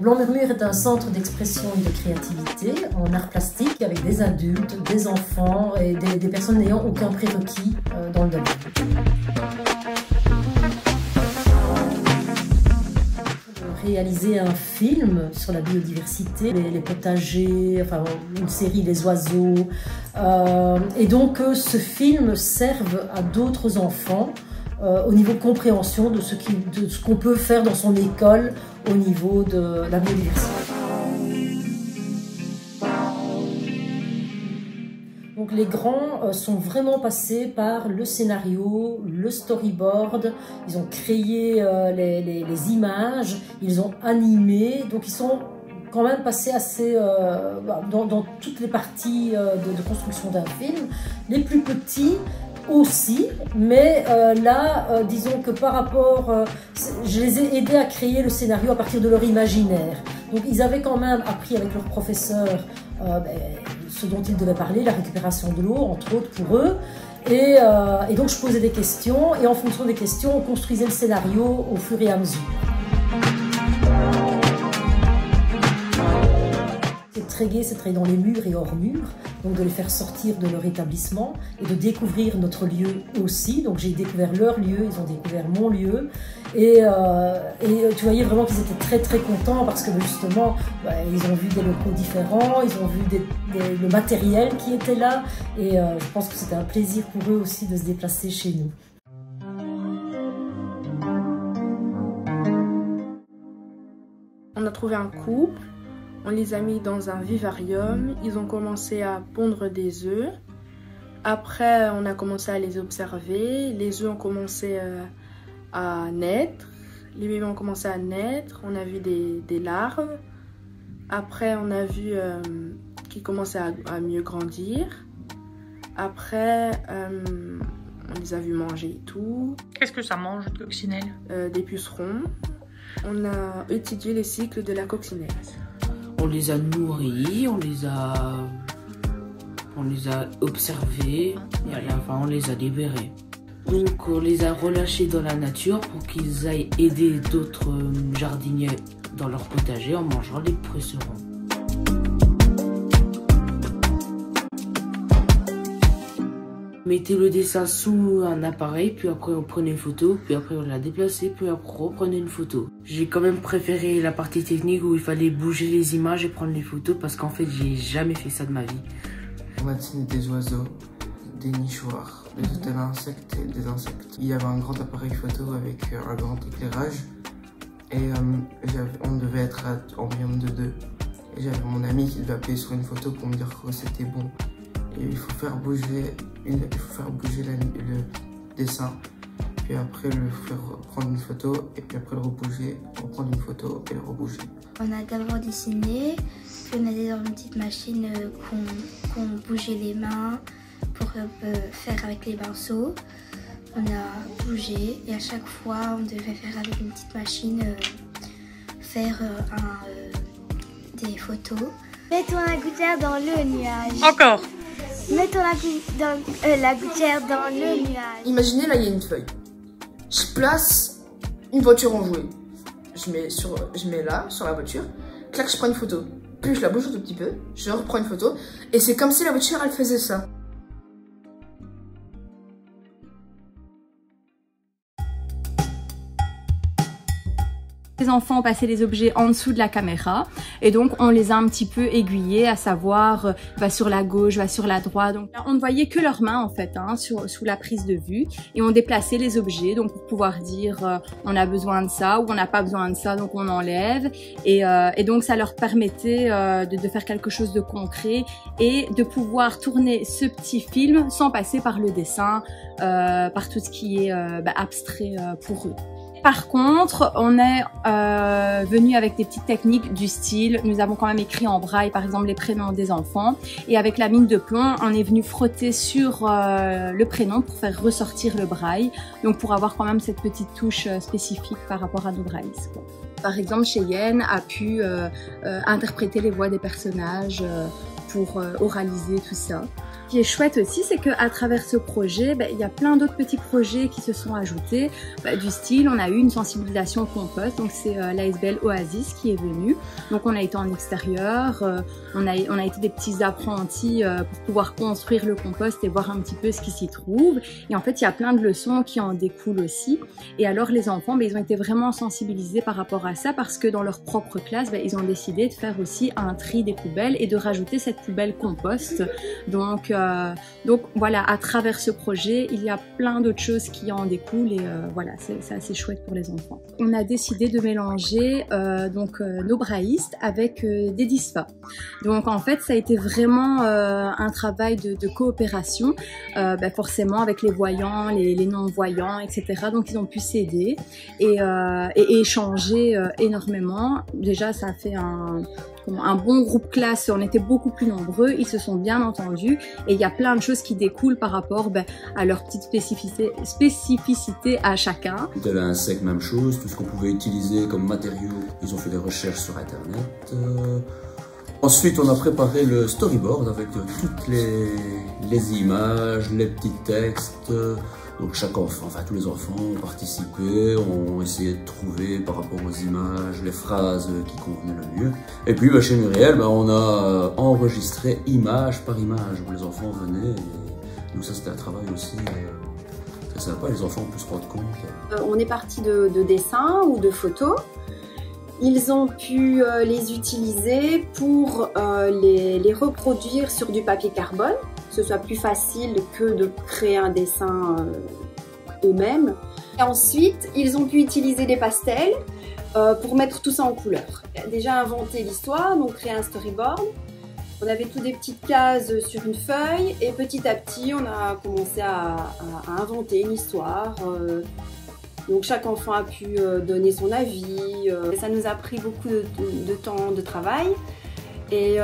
Blanc Murmure est un centre d'expression et de créativité en art plastique avec des adultes, des enfants et des personnes n'ayant aucun prérequis dans le domaine. Réaliser un film sur la biodiversité, les potagers, enfin une série Les oiseaux, et donc ce film serve à d'autres enfants au niveau de compréhension de ce qu'on peut faire dans son école au niveau de la biodiversité. Donc les grands sont vraiment passés par le scénario, le storyboard, ils ont créé les images, ils ont animé, donc ils sont quand même passés assez dans toutes les parties de construction d'un film. Les plus petits aussi, mais disons que par rapport, je les ai aidés à créer le scénario à partir de leur imaginaire. Donc ils avaient quand même appris avec leur professeur ce dont ils devaient parler, la récupération de l'eau, entre autres pour eux. Et donc je posais des questions, et en fonction des questions, on construisait le scénario au fur et à mesure. C'est très gai, c'est très dans les murs et hors murs, donc de les faire sortir de leur établissement et de découvrir notre lieu aussi. Donc j'ai découvert leur lieu, ils ont découvert mon lieu, et tu voyais vraiment qu'ils étaient très très contents parce que justement ils ont vu des locaux différents, ils ont vu le matériel qui était là, et je pense que c'était un plaisir pour eux aussi de se déplacer chez nous. On a trouvé un couple. On les a mis dans un vivarium, ils ont commencé à pondre des œufs. Après, on a commencé à les observer, les œufs ont commencé à naître, les bébés ont commencé à naître, on a vu des larves. Après, on a vu qu'ils commençaient à mieux grandir. Après, on les a vus manger et tout. Qu'est-ce que ça mange, de coccinelle? Des pucerons. On a étudié les cycles de la coccinelle. On les a nourris, on les a observés et à la fin on les a libérés. Donc on les a relâchés dans la nature pour qu'ils aillent aider d'autres jardiniers dans leur potager en mangeant les pucerons. Mettez le dessin sous un appareil, puis après on prenait une photo, puis après on l'a déplacé, puis après on reprenait une photo. J'ai quand même préféré la partie technique où il fallait bouger les images et prendre les photos parce qu'en fait j'ai jamais fait ça de ma vie. On a dessiné des oiseaux, des nichoirs, des hôtels à insectes et des insectes. Il y avait un grand appareil photo avec un grand éclairage et on devait être en binôme de 2. Et j'avais mon ami qui devait appuyer sur une photo pour me dire que c'était bon. Et il faut faire bouger, le dessin, puis après le faire prendre une photo, et puis après le rebouger, reprendre une photo et le rebouger. On a d'abord dessiné, puis on a des petites machines qu'on bougeait les mains pour faire avec les pinceaux. On a bougé et à chaque fois on devait faire avec une petite machine des photos. Mettons la gouttière dans le nuage. Encore. Mettons la gouttière dans le nuage. Imaginez, là, il y a une feuille. Je place une voiture en jouet. Je mets là, sur la voiture. Clac, je prends une photo. Puis je la bouge un tout petit peu. Je reprends une photo. Et c'est comme si la voiture, elle faisait ça. Les enfants passaient les objets en dessous de la caméra et donc on les a un petit peu aiguillés, à savoir va sur la gauche, va sur la droite. Donc on ne voyait que leurs mains en fait sous la prise de vue, et on déplaçait les objets donc pour pouvoir dire on a besoin de ça ou on n'a pas besoin de ça, donc on enlève, et donc ça leur permettait de faire quelque chose de concret et de pouvoir tourner ce petit film sans passer par le dessin, par tout ce qui est abstrait pour eux. Par contre, on est venu avec des petites techniques du style, nous avons quand même écrit en braille par exemple les prénoms des enfants, et avec la mine de plomb, on est venu frotter sur le prénom pour faire ressortir le braille, donc pour avoir quand même cette petite touche spécifique par rapport à nos brailles. Par exemple, Cheyenne a pu interpréter les voix des personnages pour oraliser tout ça. qui est chouette aussi, c'est qu'à travers ce projet, il y a plein d'autres petits projets qui se sont ajoutés. Du style, on a eu une sensibilisation au compost, donc c'est l'ASBL Oasis qui est venue. Donc on a été en extérieur, on a été des petits apprentis pour pouvoir construire le compost et voir un petit peu ce qui s'y trouve. Et en fait, il y a plein de leçons qui en découlent aussi. Et alors les enfants, ils ont été vraiment sensibilisés par rapport à ça parce que dans leur propre classe, ils ont décidé de faire aussi un tri des poubelles et de rajouter cette poubelle compost. Donc voilà, à travers ce projet, il y a plein d'autres choses qui en découlent et voilà, c'est assez chouette pour les enfants. On a décidé de mélanger nos braillistes avec des DISPA. Donc en fait, ça a été vraiment un travail de coopération, forcément avec les voyants, les non-voyants, etc. Donc ils ont pu s'aider et échanger énormément. Déjà, ça a fait un bon groupe classe, on était beaucoup plus nombreux, ils se sont bien entendus et il y a plein de choses qui découlent par rapport à leur petite spécificité à chacun. Tout à l'insecte, même chose, tout ce qu'on pouvait utiliser comme matériaux, ils ont fait des recherches sur internet. Ensuite, on a préparé le storyboard avec toutes les images, les petits textes. Donc chaque enfant, enfin tous les enfants ont participé, ont essayé de trouver par rapport aux images, les phrases qui convenaient le mieux. Et puis chez Muriel, on a enregistré image par image où les enfants venaient. Et donc ça c'était un travail aussi très sympa, les enfants ont pu se rendre compte. On est parti de dessins ou de photos. Ils ont pu les utiliser pour les reproduire sur du papier carbone, que ce soit plus facile que de créer un dessin eux-mêmes. Et ensuite, ils ont pu utiliser des pastels pour mettre tout ça en couleur. Déjà inventé l'histoire, donc créer un storyboard. On avait toutes des petites cases sur une feuille et petit à petit, on a commencé à inventer une histoire. Donc chaque enfant a pu donner son avis. Ça nous a pris beaucoup de temps de travail. Et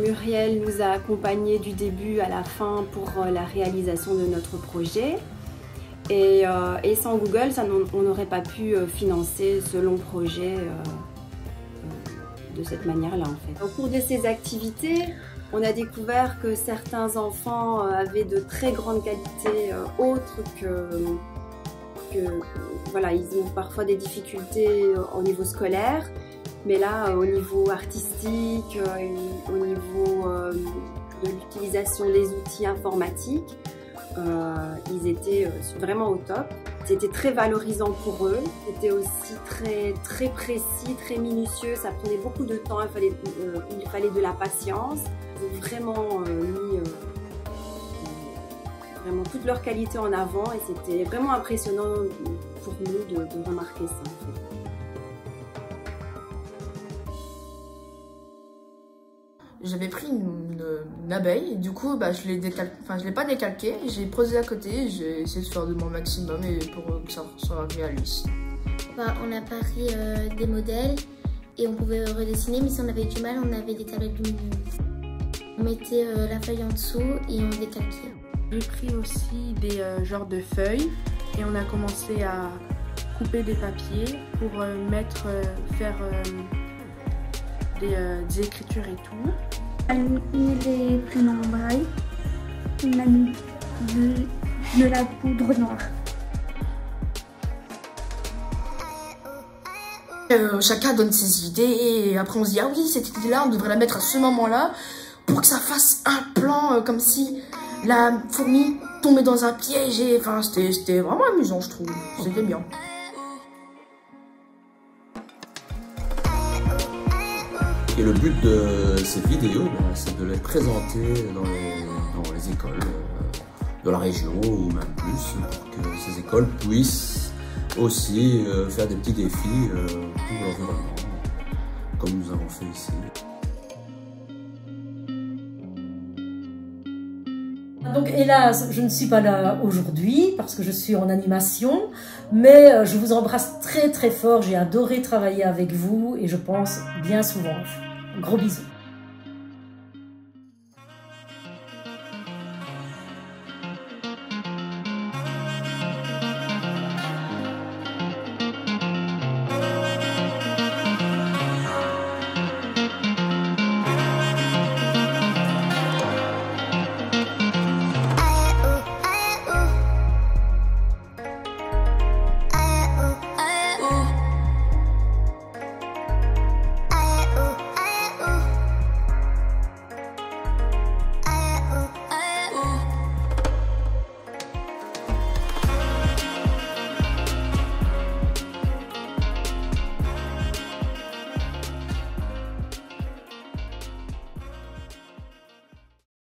Muriel nous a accompagnés du début à la fin pour la réalisation de notre projet. Et sans Google, on n'aurait pas pu financer ce long projet de cette manière-là en fait. Au cours de ces activités, on a découvert que certains enfants avaient de très grandes qualités autres voilà, ils ont parfois des difficultés au niveau scolaire. Mais là, au niveau artistique, au niveau de l'utilisation des outils informatiques, ils étaient vraiment au top. C'était très valorisant pour eux. C'était aussi très précis, très minutieux. Ça prenait beaucoup de temps. Il fallait de la patience. Ils ont vraiment mis vraiment toutes leurs qualités en avant et c'était vraiment impressionnant pour nous de remarquer ça. En fait. J'avais pris une abeille et du coup je l'ai pas décalqué, j'ai posé à côté, j'ai essayé de faire de mon maximum et pour que ça soit réaliste. On a pris des modèles et on pouvait redessiner, mais si on avait du mal, on avait des tablettes lumineuses. On mettait la feuille en dessous et on décalquait. J'ai pris aussi des genres de feuilles et on a commencé à couper des papiers pour faire des écritures et tout. On a mis les prénoms en braille, on a mis de la poudre noire. Chacun donne ses idées et après on se dit ah oui cette idée là on devrait la mettre à ce moment là pour que ça fasse un plan comme si la fourmi tombait dans un piège et enfin c'était vraiment amusant je trouve, c'était bien. Et le but de ces vidéos, c'est de les présenter dans les écoles de la région ou même plus, pour que ces écoles puissent aussi faire des petits défis pour l'environnement, comme nous avons fait ici. Donc hélas, je ne suis pas là aujourd'hui parce que je suis en animation, mais je vous embrasse très très fort, j'ai adoré travailler avec vous et je pense bien souvent. Gros bisous.